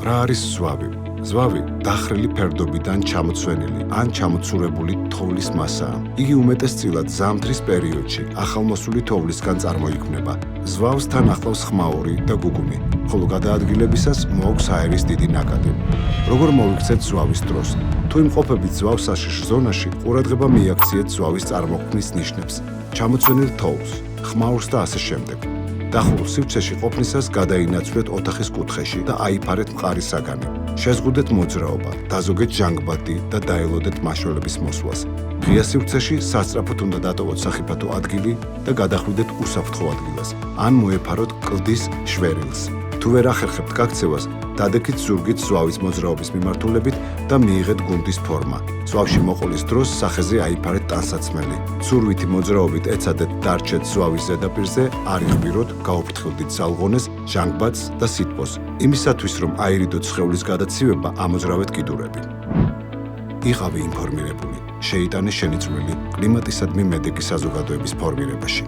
რა არის ზვავი? ზვავი დახრილი ფერდობიდან ჩამოცვენილი ან ჩამოცურებული თოვლის მასაა. იგი უმეტესწილად ზამთრის პერიოდში ახალმოსული თოვლისგან წარმოიქმნება. ზვავს თან ახლავს ხმაური და გუგუმი, ხოლო გადაადგილებისას მოაქვს აერის დიდი ნაკადი. როგორ მოვიქცეთ ზვავის დროს? თუ იმყოფებით ზვავს საშიშ ზონაში, ყურადღება მიაქციეთ ზვავის წარმოქმნის ნიშნებს, ჩამოცვენილ თოვლს, ხმაურს და ასე შემდეგ. დახურულ სივრცეში ყოფნისას გადაინაცვლეთ ოთახის კუთხეში და აიფარეთ მყარი საგანი. შეზღუდეთ მოძრაობა, დაზოგეთ ჟანგბადი და დაელოდეთ მაშველების მოსვლას. ღია სივრცეში სასწრაფოდ უნდა დატოვოთ სახიფათო ადგილი და გადახვიდეთ უსაფრთხო ადგილას, ან მოეფაროთ კლდის შვერილს. თუ ვერ ახერხებთ გაქცევას, დადექით ზურგით ზვავის მოძრაობის მიმართულებით და მიიღეთ გუნდის ფორმა. ზვავში მოყოლის დროს სახეზე აიფარეთ ტანსაცმელი. ცურვითი მოძრაობით ეცადეთ დარჩეთ ზვავის ზედაპირზე, არ იხვიროთ, გაუფრთხილდით სალღონეს, ჟანგბადს და სითბოს. იმისათვის, რომ აირიდოთ სხეულის გადაცივება, ამოძრავეთ კიდურები. იყავი ინფორმირებული. შეიტანე შენი წვლილი კლიმატისადმი მედეგი საზოგადოების ფორმირებაში.